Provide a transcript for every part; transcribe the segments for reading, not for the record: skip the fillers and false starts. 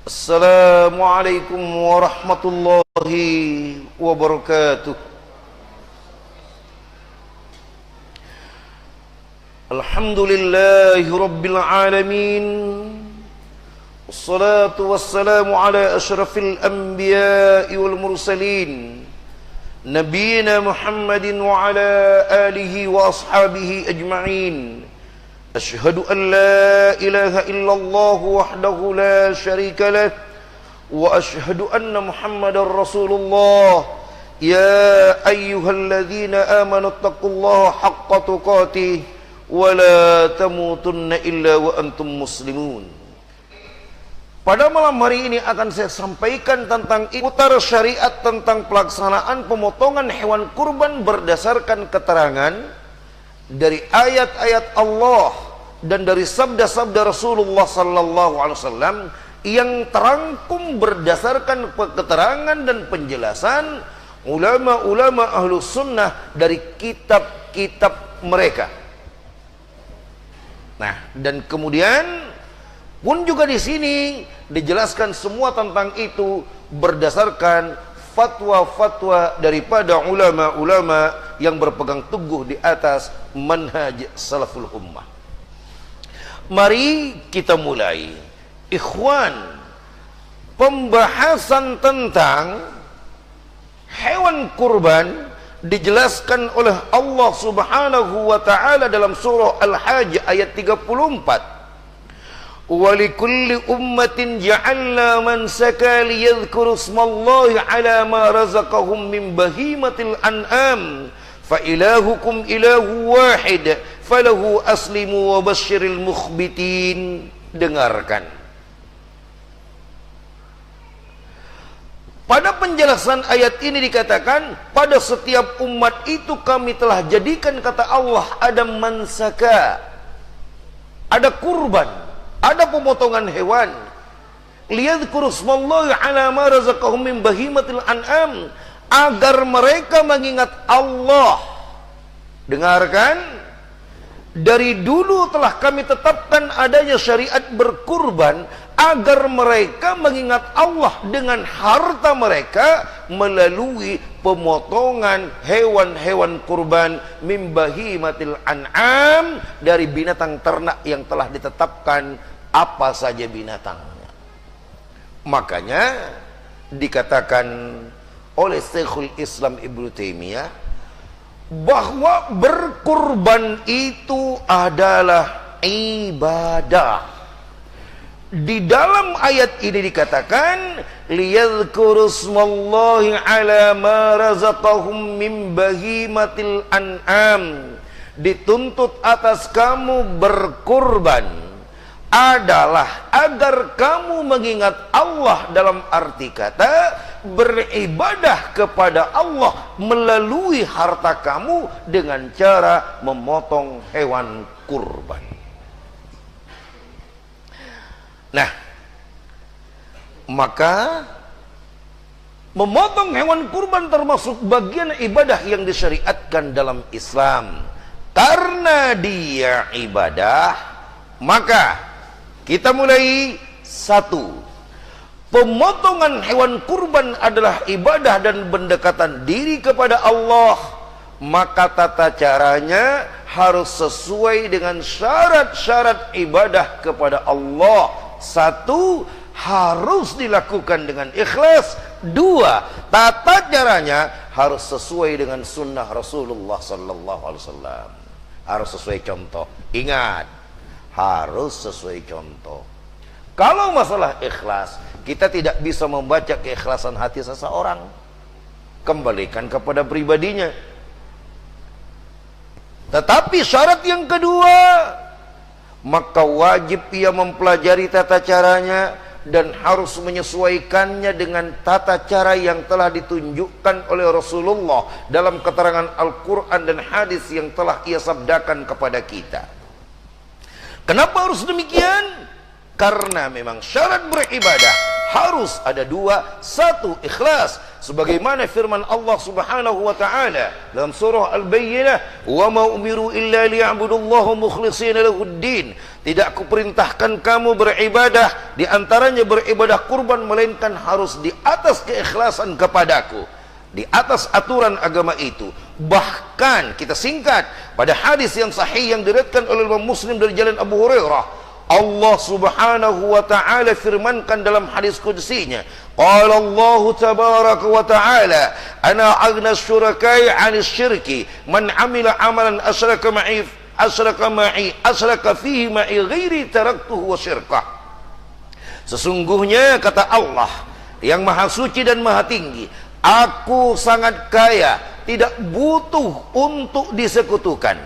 Assalamualaikum warahmatullahi wabarakatuh. Alhamdulillahi rabbil alamin. Wassalatu wassalamu ala asyrafil anbiya'i wal mursalin, nabiyina Muhammadin wa ala alihi wa ashabihi ajma'in. Asyhadu an la ilaha illallah wahdahu la syarika lah wa asyhadu anna Muhammadar Rasulullah. Ya ayyuhalladzina amanu taqullaha haqqa tuqatih wa la tamutunna illa wa antum muslimun. Pada malam hari ini akan saya sampaikan tentang putar syariat tentang pelaksanaan pemotongan hewan kurban berdasarkan keterangan dari ayat-ayat Allah dan dari sabda-sabda Rasulullah sallallahu alaihi wasallam yang terangkum berdasarkan keterangan dan penjelasan ulama-ulama ahlus sunnah dari kitab-kitab mereka. Nah, dan kemudian pun juga di sini dijelaskan semua tentang itu berdasarkan fatwa-fatwa daripada ulama-ulama yang berpegang teguh di atas manhaj salaful ummah. Mari kita mulai, ikhwan, pembahasan tentang hewan kurban dijelaskan oleh Allah Subhanahu wa taala dalam surah Al-Hajj ayat 34. وَلِكُلِّ أُمَّةٍ جَعَلْنَا مَنْسَكًا لِيَذْكُرُوا اسْمَ اللَّهِ عَلَى مَا رَزَقَهُم مِّن بَهِيمَةِ الْأَنْعَامِ فَإِلَٰهُكُمْ إِلَٰهٌ وَاحِدٌ فَلَهُ أَسْلِمُوا وَبَشِّرِ الْمُخْبِتِينَ. Dengarkan. Pada penjelasan ayat ini dikatakan, pada setiap umat itu kami telah jadikan, kata Allah, ada mansaka, ada kurban, ada pemotongan hewan. Liyadhkuru ismallahi ala ma razaqahum min bahimatil an'am, agar mereka mengingat Allah. Dengarkan, dari dulu telah kami tetapkan adanya syariat berkurban agar mereka mengingat Allah dengan harta mereka melalui pemotongan hewan-hewan kurban min bahimatil an'am, dari binatang ternak yang telah ditetapkan apa saja binatangnya. Makanya dikatakan oleh Syekhul Islam Ibnu Taimiyah bahwa berkurban itu adalah ibadah. Di dalam ayat ini dikatakan liyadhkuru ismallahi ala ma razaqahum min bahimatil an'am, dituntut atas kamu berkurban adalah agar kamu mengingat Allah, dalam arti kata beribadah kepada Allah melalui harta kamu dengan cara memotong hewan kurban. Nah, maka memotong hewan kurban termasuk bagian ibadah yang disyariatkan dalam Islam. Karena dia ibadah, maka kita mulai. Satu, pemotongan hewan kurban adalah ibadah dan pendekatan diri kepada Allah. Maka tata caranya harus sesuai dengan syarat-syarat ibadah kepada Allah. Satu, harus dilakukan dengan ikhlas. Dua, tata caranya harus sesuai dengan sunnah Rasulullah sallallahu alaihi wasallam. Harus sesuai contoh. Ingat, harus sesuai contoh. Kalau masalah ikhlas, kita tidak bisa membaca keikhlasan hati seseorang. Kembalikan kepada pribadinya. Tetapi syarat yang kedua, maka wajib ia mempelajari tata caranya dan harus menyesuaikannya dengan tata cara yang telah ditunjukkan oleh Rasulullah dalam keterangan Al-Quran dan hadis yang telah ia sabdakan kepada kita. Kenapa harus demikian? Karena memang syarat beribadah harus ada dua. Satu, ikhlas, sebagaimana firman Allah Subhanahu wa taala dalam surah Al-Bayyinah, "Wa ma umiru illa liya'budullaha mukhlishina lahuddin." Tidak kuperintahkan kamu beribadah, di antaranya beribadah kurban, melainkan harus di atas keikhlasan kepadaku, di atas aturan agama itu. Bahkan kita singkat, pada hadis yang sahih yang diriwayatkan oleh Imam Muslim dari jalan Abu Hurairah, Allah Subhanahu wa ta'ala firmankan dalam hadis qudsinya, qala Allah tabaraka wa ta'ala, ana aghna syurakai 'anil syirki man 'amila amalan asyraka fihi ma'i ghairi taraktuhu wa syirkah. Sesungguhnya kata Allah yang maha suci dan maha tinggi, aku sangat kaya, tidak butuh untuk disekutukan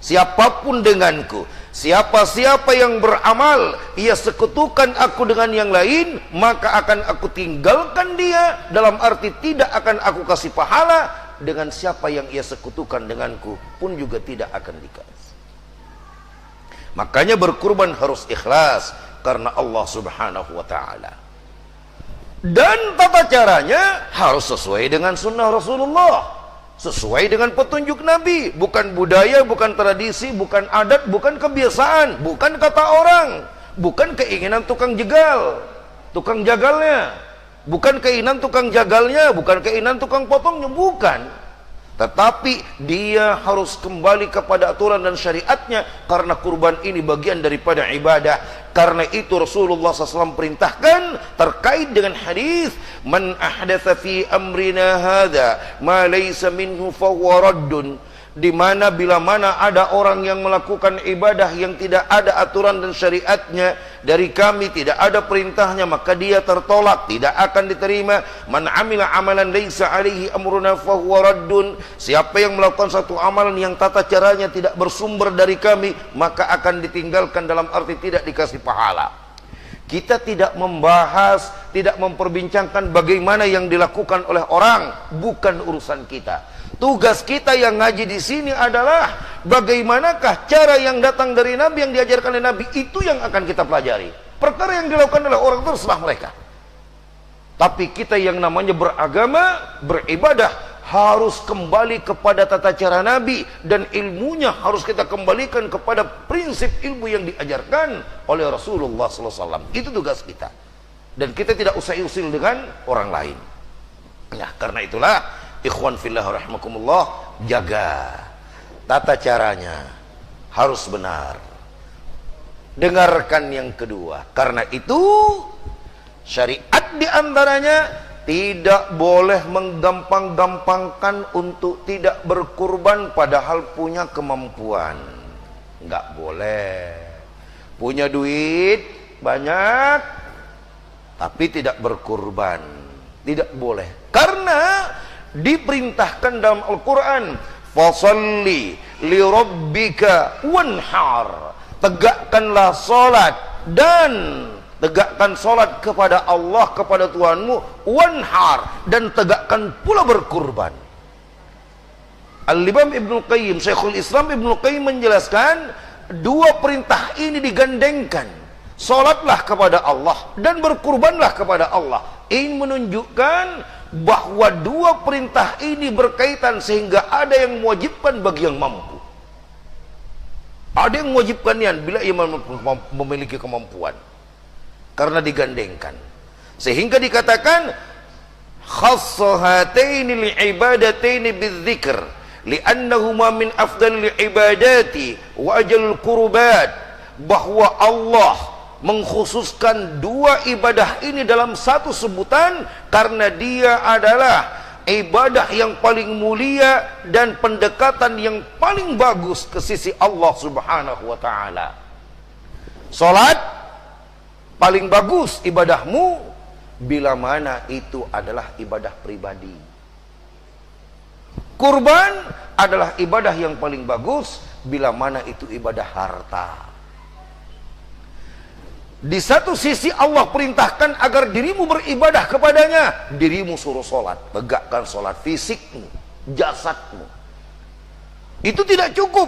siapapun denganku. Siapa-siapa yang beramal ia sekutukan aku dengan yang lain, maka akan aku tinggalkan dia, dalam arti tidak akan aku kasih pahala. Dengan siapa yang ia sekutukan denganku pun juga tidak akan dikasih. Makanya berkurban harus ikhlas karena Allah Subhanahu wa ta'ala. Dan tata caranya harus sesuai dengan sunnah Rasulullah, sesuai dengan petunjuk Nabi. Bukan budaya, bukan tradisi, bukan adat, bukan kebiasaan, bukan kata orang, bukan keinginan tukang jegal, tukang jagalnya, bukan keinginan tukang jagalnya, bukan keinginan tukang potongnya, bukan. Tetapi dia harus kembali kepada aturan dan syariatnya, karena kurban ini bagian daripada ibadah. Karena itu Rasulullah SAW perintahkan terkait dengan hadis, man ahdatsa fi amrina hadza ma laysa minhu fahuwa raddun, di mana bila mana ada orang yang melakukan ibadah yang tidak ada aturan dan syariatnya dari kami, tidak ada perintahnya, maka dia tertolak, tidak akan diterima. Man amila amalan laisa alaihi amruna fahuwa raddun, siapa yang melakukan satu amalan yang tata caranya tidak bersumber dari kami, maka akan ditinggalkan, dalam arti tidak dikasih pahala. Kita tidak membahas, tidak memperbincangkan bagaimana yang dilakukan oleh orang, bukan urusan kita. Tugas kita yang ngaji di sini adalah bagaimanakah cara yang datang dari Nabi, yang diajarkan oleh Nabi, itu yang akan kita pelajari. Perkara yang dilakukan oleh orang terserah mereka. Tapi kita yang namanya beragama, beribadah, harus kembali kepada tata cara Nabi, dan ilmunya harus kita kembalikan kepada prinsip ilmu yang diajarkan oleh Rasulullah SAW. Itu tugas kita. Dan kita tidak usah-usil dengan orang lain. Nah, karena itulah ikhwan fillah rahimakumullah, jaga tata caranya, harus benar. Dengarkan yang kedua, karena itu syariat diantaranya tidak boleh menggampang-gampangkan untuk tidak berkurban padahal punya kemampuan. Nggak boleh. Punya duit banyak tapi tidak berkurban, tidak boleh. Karena diperintahkan dalam Al-Quran, fasalli li rabbika wanhar, tegakkanlah salat dan tegakkan salat kepada Allah, kepada Tuhanmu, wanhar, dan tegakkan pula berkurban. Al-Imam Ibnu Qayyim, Syekhul Islam Ibnu Qayyim menjelaskan, dua perintah ini digandengkan. Salatlah kepada Allah dan berkurbanlah kepada Allah. Ini menunjukkan bahwa dua perintah ini berkaitan, sehingga ada yang mewajibkan bagi yang mampu. Ada yang mewajibkannya bila ia memiliki kemampuan, karena digandengkan. Sehingga dikatakan khassahataini li'ibadataini bidzikr li'annahuma min afdalil ibadati wa ajalul qurbat, bahwa Allah mengkhususkan dua ibadah ini dalam satu sebutan karena dia adalah ibadah yang paling mulia dan pendekatan yang paling bagus ke sisi Allah Subhanahu wa ta'ala. Salat paling bagus ibadahmu bila mana itu adalah ibadah pribadi. Kurban adalah ibadah yang paling bagus bila mana itu ibadah harta. Di satu sisi Allah perintahkan agar dirimu beribadah kepadanya, dirimu suruh sholat, tegakkan sholat fisikmu, jasadmu. Itu tidak cukup,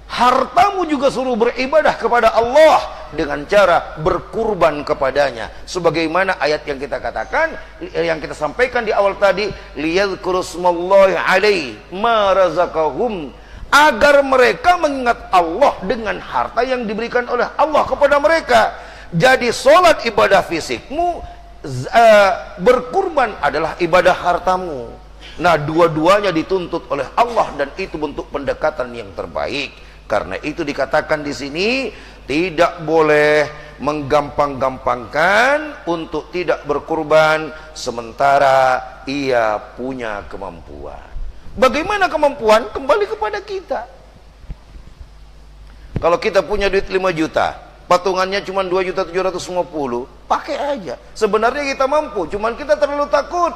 hartamu juga suruh beribadah kepada Allah dengan cara berkurban kepadanya. Sebagaimana ayat yang kita katakan, yang kita sampaikan di awal tadi, liyadhkuru smallahi alaihi ma razaqahum, agar mereka mengingat Allah dengan harta yang diberikan oleh Allah kepada mereka. Jadi sholat ibadah fisikmu, berkurban adalah ibadah hartamu. Nah, dua-duanya dituntut oleh Allah dan itu bentuk pendekatan yang terbaik. Karena itu dikatakan di sini tidak boleh menggampang-gampangkan untuk tidak berkurban sementara ia punya kemampuan. Bagaimana kemampuan? Kembali kepada kita. Kalau kita punya duit 5 juta, patungannya cuma 2.750.000, pakai aja. Sebenarnya kita mampu, cuman kita terlalu takut.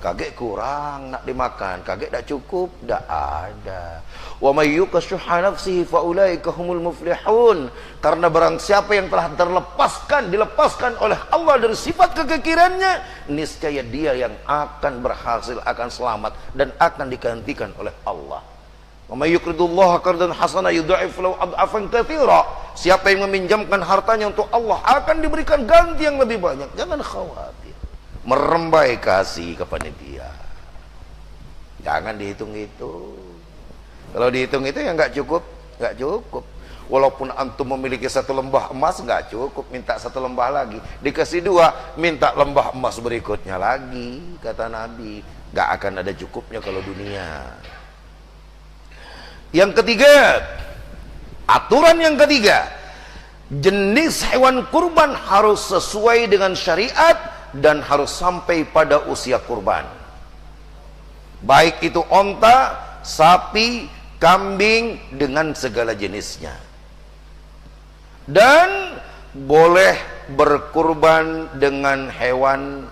Kaget kurang nak dimakan, kaget tak cukup, tak ada. Wa may yuqashuha nafsihi fa ulaika humul muflihun. Karena barang siapa yang telah dilepaskan oleh Allah dari sifat kekikirannya, niscaya dia yang akan berhasil, akan selamat dan akan digantikan oleh Allah. Wa may yuqridullaha qardan hasana yudha'if lahu ad'afan katsira. Siapa yang meminjamkan hartanya untuk Allah akan diberikan ganti yang lebih banyak. Jangan khawatir. Merembai kasih ke panitia, jangan dihitung itu. Kalau dihitung itu ya nggak cukup. Walaupun antum memiliki 1 lembah emas nggak cukup, minta 1 lembah lagi, dikasih 2, minta lembah emas berikutnya lagi. Kata Nabi, nggak akan ada cukupnya kalau dunia. Yang ketiga, aturan yang ketiga, jenis hewan kurban harus sesuai dengan syariat dan harus sampai pada usia kurban. Baik itu onta, sapi, kambing dengan segala jenisnya. Dan boleh berkurban dengan hewan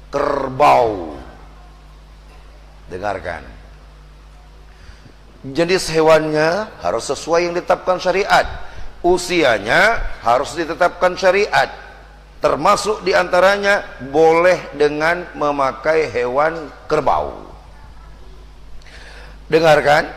kerbau. Dengarkan. Jenis hewannya harus sesuai yang ditetapkan syariat. Usianya harus ditetapkan syariat. Termasuk diantaranya boleh dengan memakai hewan kerbau. Dengarkan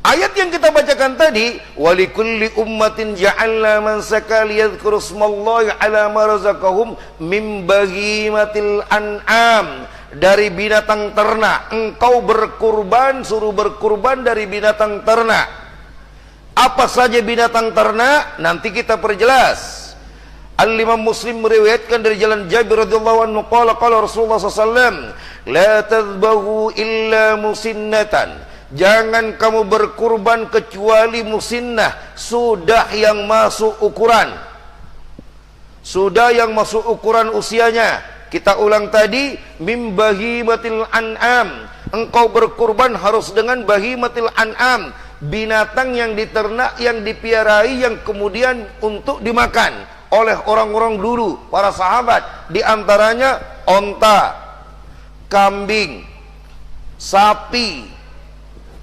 ayat yang kita bacakan tadi, walikulli ummatin ja'alna mansaka liyadhkuru smallahi ala ma razaqahum min bahimatil an'am. Dari binatang ternak engkau berkurban, suruh berkurban dari binatang ternak. Apa saja binatang ternak nanti kita perjelas. Al-Imam Muslim meriwayatkan dari jalan Jabir radhiyallahu anhu qala Rasulullah sallallahu la tadhbahu illa musinnatan. Jangan kamu berkurban kecuali musinnah, sudah yang masuk ukuran. Sudah yang masuk ukuran usianya. Kita ulang tadi, mim bahimatil an'am. Engkau berkurban harus dengan bahimatil an'am, binatang yang diternak, yang dipiarai, yang kemudian untuk dimakan oleh orang-orang dulu, para sahabat. Di antaranya onta, kambing, sapi.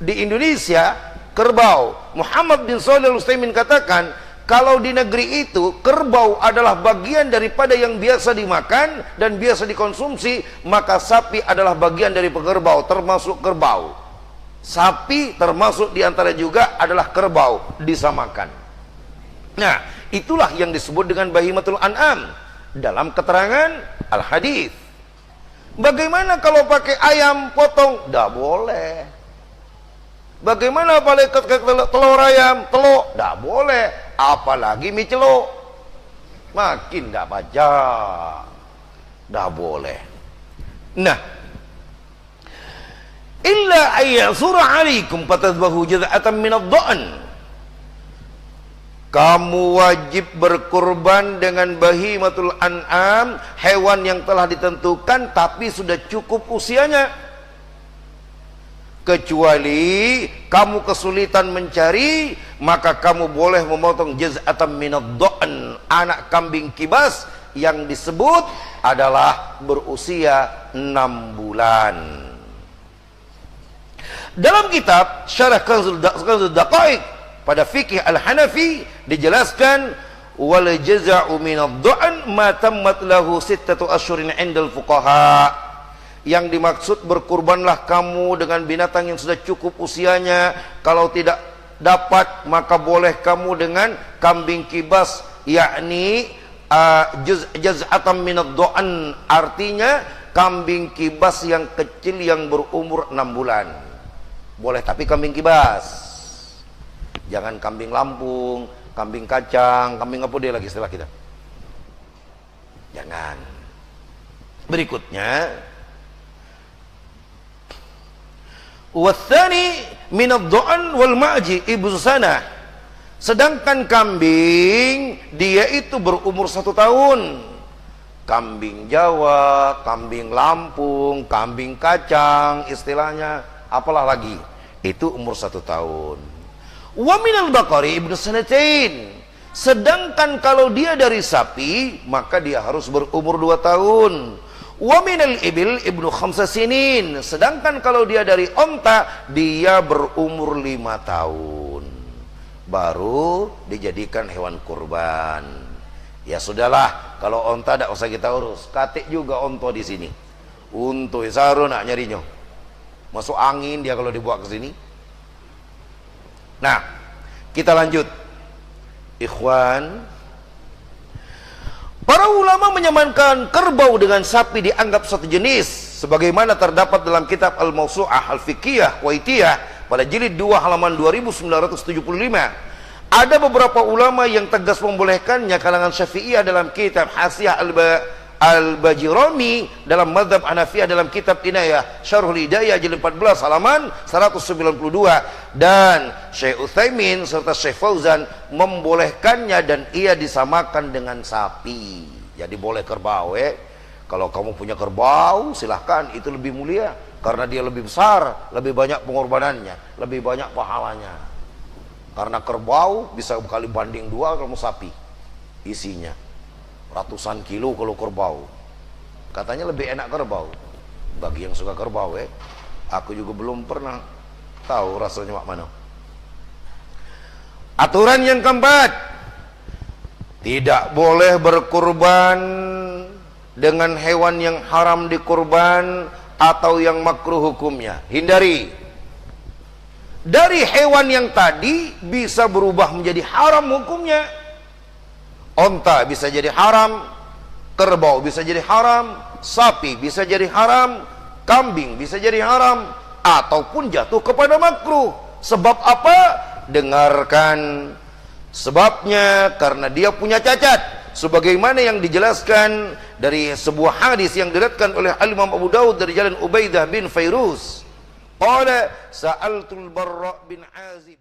Di Indonesia kerbau. Muhammad bin Shalih Al-Utsaimin katakan, kalau di negeri itu kerbau adalah bagian daripada yang biasa dimakan dan biasa dikonsumsi, maka sapi adalah bagian dari kerbau, termasuk kerbau. Sapi termasuk diantara juga adalah kerbau, disamakan. Nah, itulah yang disebut dengan bahimatul an'am dalam keterangan al-hadis. Bagaimana kalau pakai ayam potong? Tidak boleh. Bagaimana kalau telur ayam? Telur? Tidak boleh. Apalagi mie celok, makin tidak pajak. Tidak boleh. Nah, illa ayyasura alaikum fatadbahu jaz'atan minad dha'n. Kamu wajib berkurban dengan bahimatul an'am, hewan yang telah ditentukan tapi sudah cukup usianya. Kecuali kamu kesulitan mencari, maka kamu boleh memotong jaz'atan minad dha'n, anak kambing kibas yang disebut adalah berusia 6 bulan. Dalam kitab Syarah Kanzul Daqaiq pada fikih Al-Hanafi dijelaskan, wal jaza'u minad dha'n ma tammat lahu 6 ashhurin 'indal fuqaha. Yang dimaksud berkurbanlah kamu dengan binatang yang sudah cukup usianya. Kalau tidak dapat maka boleh kamu dengan kambing kibas, yakni jaz'atan minad dha'n, artinya kambing kibas yang kecil yang berumur 6 bulan. boleh, tapi kambing kibas. Jangan kambing Lampung, kambing kacang, kambing apa dia lagi istilah kita. Jangan. Berikutnya, wathani min ad-dha'an wal ma'ji ibnu sana. Sedangkan kambing dia itu berumur 1 tahun. Kambing Jawa, kambing Lampung, kambing kacang, istilahnya apalah lagi, itu umur 1 tahun. Wa minal baqari ibnu sanatain. Sedangkan kalau dia dari sapi, maka dia harus berumur 2 tahun. Wa minal ibil ibnu khamsa sinin. Sedangkan kalau dia dari onta, dia berumur 5 tahun. Baru dijadikan hewan kurban. Ya sudahlah, kalau onta tidak usah kita urus. Katik juga onto di sini. Untuk saru nak nyarinya. Masuk angin dia kalau dibawa ke sini. Nah, kita lanjut. Ikhwan, para ulama menyamankan kerbau dengan sapi dianggap satu jenis, sebagaimana terdapat dalam kitab Al-Mawsu'ah Al-Fiqhiyah Waitiyah pada jilid 2 halaman 2975. Ada beberapa ulama yang tegas membolehkannya, kalangan Syafi'iyah dalam kitab Hasiyah Al-Bajirami, dalam mazhab Hanafiyah dalam kitab Inayah Syarhul Hidayah jilid 14 halaman 192, dan Syekh Utsaimin serta Syekh Fauzan membolehkannya dan ia disamakan dengan sapi. Jadi boleh kerbau. Kalau kamu punya kerbau silahkan, itu lebih mulia karena dia lebih besar, lebih banyak pengorbanannya, lebih banyak pahalanya. Karena kerbau bisa kali banding 2 kalau sapi isinya ratusan kilo. Kalau kerbau katanya lebih enak kerbau, bagi yang suka kerbau. Aku juga belum pernah tahu rasanya mak mana. Aturan yang keempat, tidak boleh berkurban dengan hewan yang haram dikurban atau yang makruh hukumnya. Hindari. Dari hewan yang tadi bisa berubah menjadi haram hukumnya. Onta bisa jadi haram, kerbau bisa jadi haram, sapi bisa jadi haram, kambing bisa jadi haram, ataupun jatuh kepada makruh. Sebab apa? Dengarkan sebabnya, karena dia punya cacat, sebagaimana yang dijelaskan dari sebuah hadis yang diriwayatkan oleh Imam Abu Dawud dari jalan Ubaidah bin Fairuz. Qala sa'altul Barra bin Azib